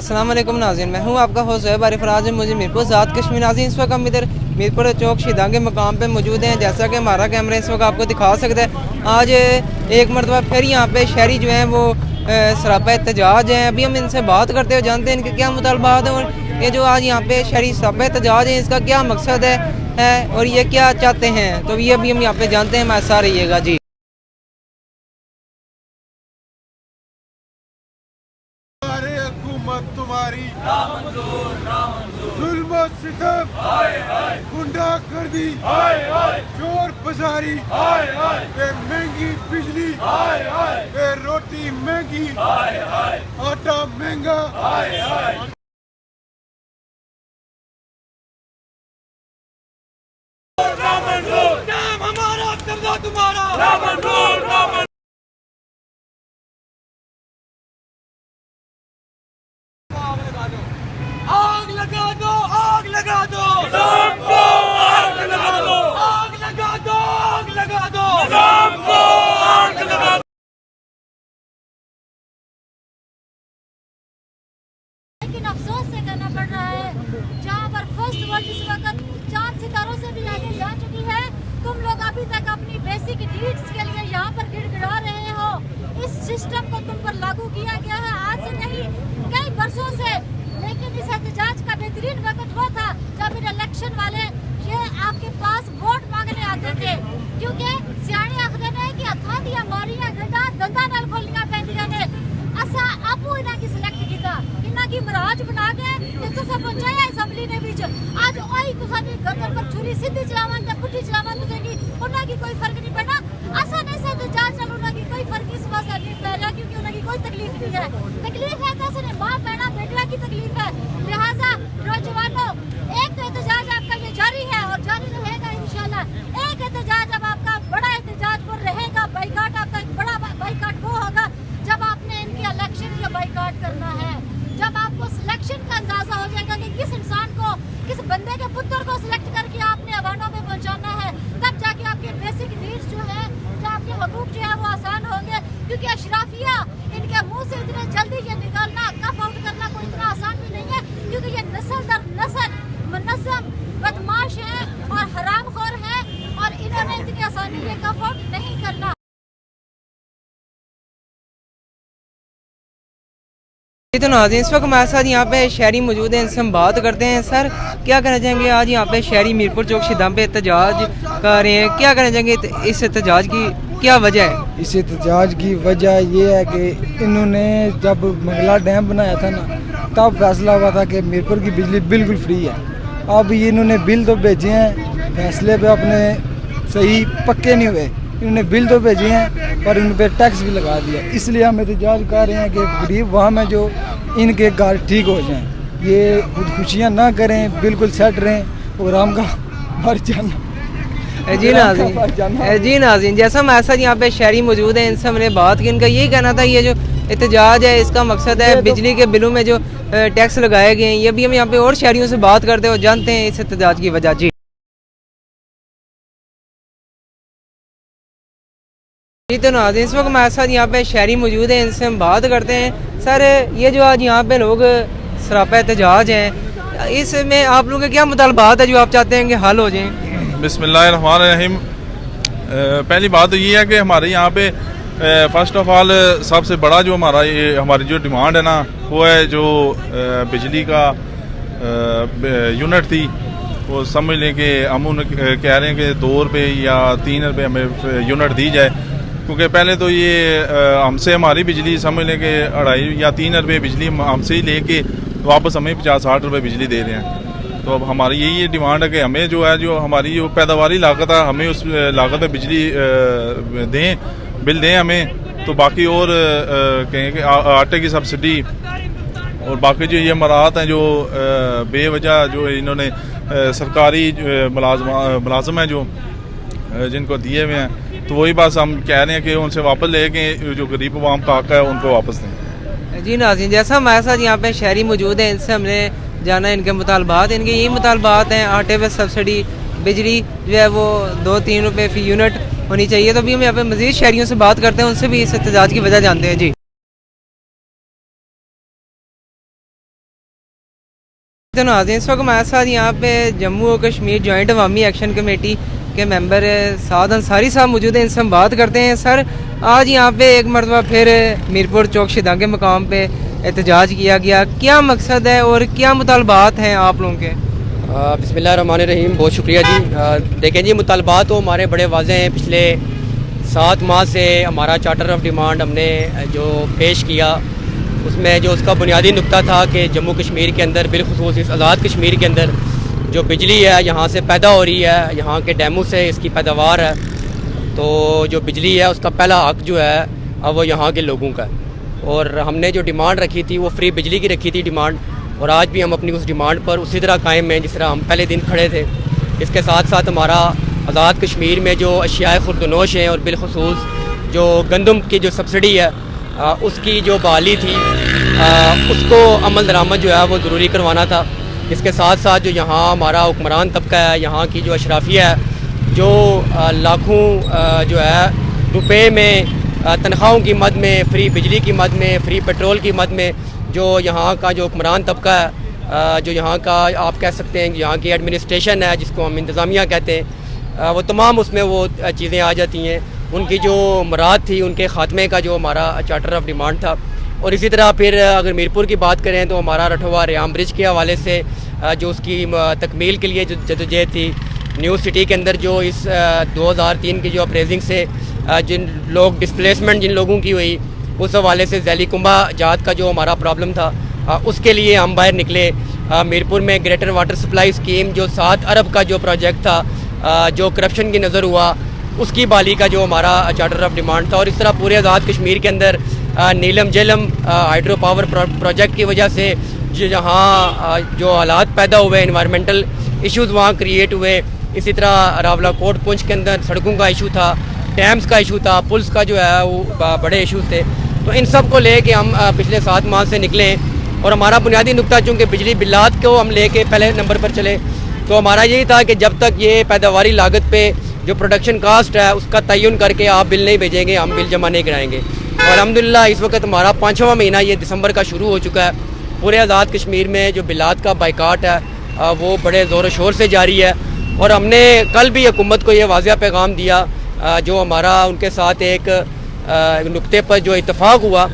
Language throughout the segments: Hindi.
अस्सलाम वालेकुम नाज़रीन, मैं हूं आपका होस्ट ज़ुहैब आरिफ। आज मुझे मीरपुर ज़ात कश्मीर नाज़रीन, इस वक्त हम इधर मीरपुर चौक शहीदां के मकाम पे मौजूद हैं। जैसा कि हमारा कैमरा इस वक्त आपको दिखा सकता है, आज एक मरतबा फिर यहाँ पे शहरी जो हैं वो सरापा एहतजाज हैं। अभी हम इनसे बात करते हुए जानते हैं इनके क्या मुतालबात हैं और ये जो आज यहाँ पे शहरी सरापा एहतजाज है इसका क्या मकसद है और ये क्या चाहते हैं, तो ये अभी हम यहाँ पे जानते हैं। हमारे साथ रहिएगा जी। तुम्हारी जुल्म और सितम, गुंडागर्दी, चोर बाजारी, महंगी बिजली, रोटी महंगी, आटा महंगा, नाम हमारा कब्जा तुम्हारा, आग लगा दो, आग लगा दो, सबको आग लगा दो, आग लगा दो, आग लगा दो, सबको आग लगा दो। लेकिन अफसोस से कहना पड़ रहा है, जहाँ पर फर्स्ट वर्ल्ड इस वक्त चांद सितारों से भी आगे जा चुकी है, तुम लोग अभी तक अपनी बेसिक नीड्स के लिए यहाँ पर गिड़गिड़ा रहे हो। इस सिस्टम को तुम पर लागू किया गया है आज से नहीं, कई बरसों से। लेकिन इस एहतजाज का बेहतरीन वक्त वो था जब इन इलेक्शन वाले ये आपके पास वोट मांगने आते थे, क्योंकि सियाने आखदे ने कि हथा दिया मारियां गड्डा दंदा नाल खोलियां पैंदियां ने। असा आपू इन्हां की सिलेक्ट कीता, इन्हां की मराज बना के ते तुसा पहुंचाया असैम्बली ने विच। आज ओही तुसा दी गर्दन पर छुरी सीधी चलावन ते पुट्ठी चलावन तुसे की उन्हां की कोई फर्क नहीं पड़ना। असा ने से एहतजाज नाल उन्हां की कोई फर्क इस वास्ते नहीं पै रहा क्योंकि उन्हां की कोई तकलीफ नहीं है। तकलीफ है तो असने मां बहना बेटियां की तकलीफ है। लिहाजा नौजवानों, एक तो एहतजाज आपका ये जारी है और जारी रहेगा इंशाल्लाह। एक एहतजाज अब आपका बड़ा एहतजाज वो रहेगा, बाइकाट आपका एक बड़ा बाइकाट वो होगा जब आपने इनके इलेक्शन का बाइकाट करना है, जब आपको सिलेक्शन का अंदाजा हो जाएगा कि किस इंसान को, किस बंदे के पुत्र को सिलेक्ट करके आपने अवानों में पहुंचाना है, तब जाके आपके बेसिक नीड्स जो है, जो आपके हकूक जो है वो आसान होंगे। क्योंकि अशराफिया इनके मुंह से इतने जल्दी ये निकालना, कफ आउट करना कोई इतना आसान भी नहीं है, क्योंकि ये नस्ल दर नस्ल मुनज़्ज़म बदमाश है और हरामखोर है और इन्होंने इतनी आसानी ये कफ आउट नहीं करना। तो नाज़रीन, इस वक्त हमारे साथ यहाँ पे शहरी मौजूद हैं, इनसे हम बात करते हैं। सर, क्या कहना चाहेंगे, आज यहाँ पे शहरी मीरपुर चौक शहीदां पे एहतजाज कर रहे हैं, क्या कहना चाहेंगे इस एहतजाज की क्या वजह है? इस एहतजाज की वजह ये है कि इन्होंने जब मंगला डैम बनाया था ना, तब फैसला हुआ था कि मीरपुर की बिजली बिल्कुल फ्री है। अब इन्होंने बिल तो भेजे हैं, फैसले पे अपने सही पक्के नहीं हुए। इन्होंने बिल तो भेजे हैं पर उन पर टैक्स भी लगा दिया। इसलिए हम एहतजाज कर रहे हैं कि गरीब वहाँ में जो इनके घर ठीक हो जाएं, ये खुदकुशियाँ ना करें, बिल्कुल सेट रहें और हम का मर जाना। जी नाज़रीन, जैसा हमारे साथ यहाँ पे शहरी मौजूद हैं, इनसे हमने बात की, इनका यही कहना था ये जो एहतजाज है इसका मकसद है बिजली के बिलों में जो टैक्स लगाए गए हैं। ये भी हम यहाँ पे और शहरियों से बात करते हैं और जानते हैं इस एहतजाज की वजह। जी तो नाज़रीन, इस वक्त हमारे साथ यहाँ पे शहरी मौजूद हैं, इनसे हम बात करते हैं। सर, ये जो आज यहाँ पे लोग सरापा एहतजाज हैं, इसमें आप लोगों के क्या मुतालबात है जो आप चाहते हैं कि हल हो जाएं? बिस्मिल्लाहिर्रहमानिर्रहीम। पहली बात तो ये है कि हमारे यहाँ पे फर्स्ट ऑफ ऑल सबसे बड़ा जो हमारी जो डिमांड है ना, वो है जो बिजली का यूनिट थी, वो समझ लें कि हम कह रहे हैं कि 2 रुपये या 3 रुपये हमें यूनिट दी जाए। क्योंकि पहले तो ये हमसे हमारी बिजली समझ लें कि 2.5 या 3 रुपये बिजली हमसे ही लेके वापस हमें 50-60 रुपये बिजली दे रहे हैं। तो अब हमारी यही डिमांड है कि हमें जो है, जो हमारी जो पैदावारी लागत है, हमें उस लागत पे बिजली दें, बिल दें हमें। तो बाकी और कहें कि आटे की सब्सिडी और बाकी जो ये मराहत हैं जो बेवजह जो इन्होंने सरकारी मुलाजम हैं जो जिनको दिए हुए हैं, तो वही बात हम कह रहे हैं कि उनसे वापस लेके जो गरीब अवाम का हक है उनको वापस दें। जी नाज़रीन, जैसा हमारे साथ यहाँ पे शहरी मौजूद हैं, इनसे हमने जाना इनके मुतालबात। इनके यही मुतालबात हैं, आटे पे सब्सिडी, बिजली जो है वो 2-3 रुपये फी यूनिट होनी चाहिए। तो अभी हम यहाँ पे मज़ीद शहरियों से बात करते हैं, उनसे भी इस एहतजाज की वजह जानते हैं। जी। तो नाज़रीन, इस वक्त हमारे साथ यहाँ पे जम्मू और कश्मीर जॉइंट अवामी एक्शन कमेटी के मेंबर साद अंसारी साहब मौजूद हैं। इनसे हम बात करते हैं। सर, आज यहाँ पे एक मरतबा फिर मीरपुर चौक शिदा के मकाम पे एहतजाज किया गया, क्या मकसद है और क्या मुतालबात हैं आप लोगों के? बिस्मिल्लाहिर्रहमानिर्रहीम, बहुत शुक्रिया जी। देखें जी, मुतालबात तो हमारे बड़े वाज़े हैं। पिछले 7 माह से हमारा चार्टर ऑफ डिमांड हमने जो पेश किया, उसमें जो उसका बुनियादी नुक्ता था कि जम्मू कश्मीर के अंदर, बिलखुसूस इस आज़ाद कश्मीर के अंदर जो बिजली है यहाँ से पैदा हो रही है, यहाँ के डैमों से इसकी पैदावार है, तो जो बिजली है उसका पहला हक जो है अब वो यहाँ के लोगों का है। और हमने जो डिमांड रखी थी वो फ्री बिजली की रखी थी डिमांड, और आज भी हम अपनी उस डिमांड पर उसी तरह कायम हैं जिस तरह हम पहले दिन खड़े थे। इसके साथ साथ हमारा आज़ाद कश्मीर में जो अशियाए खुर्दनोश हैं और बिलखुसूस जो गंदम की जो सब्सिडी है उसकी जो बहाली थी उसको अमल दरामद जो है वो ज़रूरी करवाना था। इसके साथ साथ जो यहाँ हमारा हुक्मरान तबका है, यहाँ की जो अशराफिया है, जो लाखों जो है रुपए में तनख्वाहों की मद में, फ्री बिजली की मद में, फ्री पेट्रोल की मद में, जो यहाँ का जो हुक्मरान तबका है, जो यहाँ का आप कह सकते हैं यहाँ की एडमिनिस्ट्रेशन है जिसको हम इंतज़ामिया कहते हैं, वो तमाम उसमें वो चीज़ें आ जाती हैं। उनकी जो मुराद थी उनके ख़ात्मे का जो हमारा चार्टर ऑफ डिमांड था। और इसी तरह फिर अगर मीरपुर की बात करें तो हमारा रठवा रियाम ब्रिज के हवाले से जो उसकी तकमील के लिए जो जदोजहद थी, न्यू सिटी के अंदर जो इस 2003 की जो अप्रेजिंग से जिन लोग डिस्प्लेसमेंट जिन लोगों की हुई, उस हवाले से जैली कुंभा जात का जो हमारा प्रॉब्लम था, उसके लिए हम बाहर निकले। मीरपुर में ग्रेटर वाटर सप्लाई स्कीम जो 7 अरब का जो प्रोजेक्ट था, जो करप्शन की नज़र हुआ, उसकी बाली का जो हमारा चार्टर ऑफ डिमांड था। और इस तरह पूरे आज़ाद कश्मीर के अंदर नीलम झेलम हाइड्रो पावर प्रोजेक्ट की वजह से जो जहाँ जो हालात पैदा हुए, इन्वायरमेंटल इश्यूज़ वहाँ क्रिएट हुए। इसी तरह रावला कोट पुंछ के अंदर सड़कों का इशू था, डैम्स का इशू था, पुल्स का जो है वो बड़े इशूज़ थे। तो इन सब को ले कर हम पिछले 7 माह से निकले, और हमारा बुनियादी नुक्ता चूँकि बिजली बिल्लात को हम ले के पहले नंबर पर चले, तो हमारा यही था कि जब तक ये पैदावारी लागत पे जो प्रोडक्शन कास्ट है उसका तयन करके आप बिल नहीं भेजेंगे, हम बिल जमा नहीं कराएंगे। और अल्हम्दुलिल्लाह इस वक्त हमारा 5वां महीना ये दिसंबर का शुरू हो चुका है। पूरे आज़ाद कश्मीर में जो बिलात का बाइकाट है वो बड़े ज़ोर शोर से जारी है। और हमने कल भी हुकूमत को ये वाज़िया पैगाम दिया, जो हमारा उनके साथ एक नुक्ते पर जो इत्तफाक हुआ,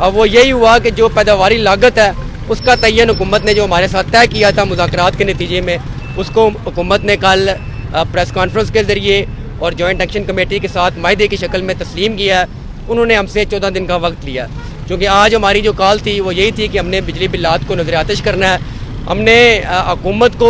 वो यही हुआ कि जो पैदावारी लागत है उसका तयन हुकूमत ने जो हमारे साथ तय किया था मुज़ाकरात के नतीजे में, उसको हुकूमत ने कल प्रेस कॉन्फ्रेंस के ज़रिए और जॉइंट एक्शन कमेटी के साथ मायदे की शक्ल में तस्लीम किया है। उन्होंने हमसे 14 दिन का वक्त लिया, क्योंकि आज हमारी जो कॉल थी वो यही थी कि हमने बिजली बिल्लात को नज़र आतिश करना है। हमने हुकूमत को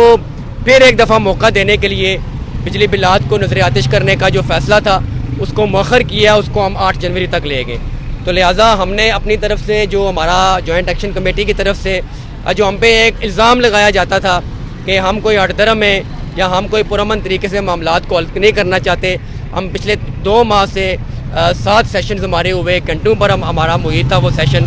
फिर एक दफ़ा मौका देने के लिए बिजली बिल्लात को नज़र आतिश करने का जो फ़ैसला था उसको मौखर किया, उसको हम 8 जनवरी तक ले गए। तो लिहाजा हमने अपनी तरफ से जो हमारा जॉइंट एक्शन कमेटी की तरफ से जो हम पे एक इल्ज़ाम लगाया जाता था कि हम कोई हटधर्म है या हम कोई पुरअमन तरीके से मामलात को हल नहीं करना चाहते, हम पिछले 2 माह से 7 सेशन हमारे हुए, घंटों पर हमारा मुहित था वो सेशन।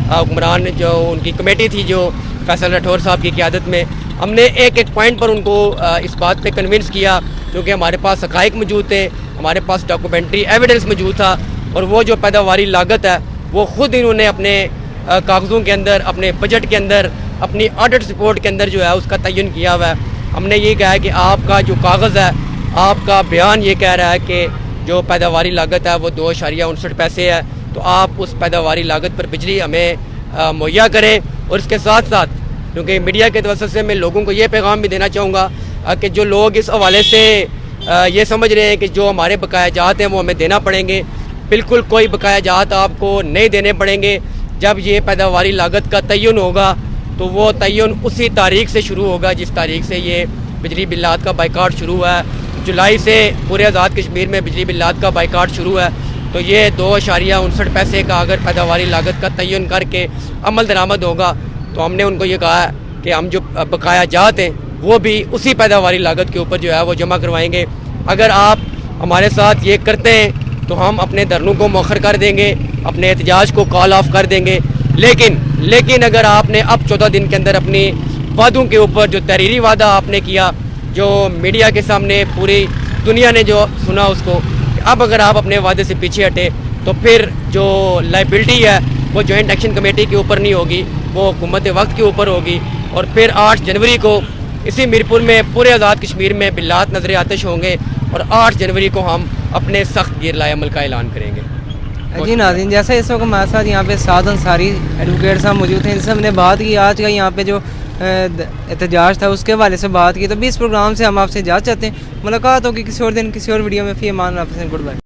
हुक्मरान जो उनकी कमेटी थी जो फैसल राठौर साहब की क़यादत में, हमने एक पॉइंट पर उनको इस बात पे कन्विंस किया, क्योंकि हमारे पास हक़ाइक़ मौजूद थे, हमारे पास डॉक्यूमेंट्री एविडेंस मौजूद था। और वो जो पैदावारी लागत है वो ख़ुद इन्होंने अपने कागज़ों के अंदर, अपने बजट के अंदर, अपनी ऑडिट रिपोर्ट के अंदर जो है उसका तयन किया हुआ है। हमने ये कहा है कि आपका जो कागज़ है, आपका बयान ये कह रहा है कि जो पैदावारी लागत है वो 2.59 पैसे है, तो आप उस पैदावारी लागत पर बिजली हमें मुहैया करें। और इसके साथ साथ क्योंकि मीडिया के तवज्जुह से मैं लोगों को ये पैगाम भी देना चाहूँगा कि जो लोग इस हवाले से ये समझ रहे हैं कि जो हमारे बकाया जात हैं वो हमें देना पड़ेंगे, बिल्कुल कोई बकाया जात आपको नहीं देने पड़ेंगे। जब ये पैदावारी लागत का तयन होगा तो वो तयन उसी तारीख से शुरू होगा जिस तारीख से ये बिजली बिल्लात का बाइकाट शुरू हुआ है। जुलाई से पूरे आज़ाद कश्मीर में बिजली बिल्लात का बाइकाट शुरू है, तो ये 2.59 पैसे का अगर पैदावारी लागत का तयन करके अमल दरामद होगा, तो हमने उनको ये कहा है कि हम जो बकाया जात हैं वो भी उसी पैदावारी लागत के ऊपर जो है वो जमा करवाएंगे। अगर आप हमारे साथ ये करते हैं तो हम अपने धरनों को मौखर कर देंगे, अपने एहतजाज को कॉल ऑफ कर देंगे। लेकिन अगर आपने अब 14 दिन के अंदर अपनी वादों के ऊपर जो तहरीरी वादा आपने किया, जो मीडिया के सामने पूरी दुनिया ने जो सुना उसको, अब अगर आप अपने वादे से पीछे हटे तो फिर जो लाइबिलिटी है वो जॉइंट एक्शन कमेटी के ऊपर नहीं होगी, वो हुकूमत वक्त के ऊपर होगी। और फिर 8 जनवरी को इसी मीरपुर में पूरे आज़ाद कश्मीर में बिल्लात नजर आतिश होंगे और 8 जनवरी को हम अपने सख्त गिरलाए अमल का ऐलान करेंगे। जी नाज़रीन, जैसा इस वक्त हमारे साथ यहाँ पे साद अंसारी एडवोकेट साहब मौजूद हैं, जिनसे हमने बात की आज का यहाँ पे जो एहतजाज था उसके हवाले से बात की। तो भी इस प्रोग्राम से हम आपसे इजाज़त चाहते हैं। मुलाकात होगी किसी और दिन किसी और वीडियो में। फी अमान हाफ़िज़, गुड बाय।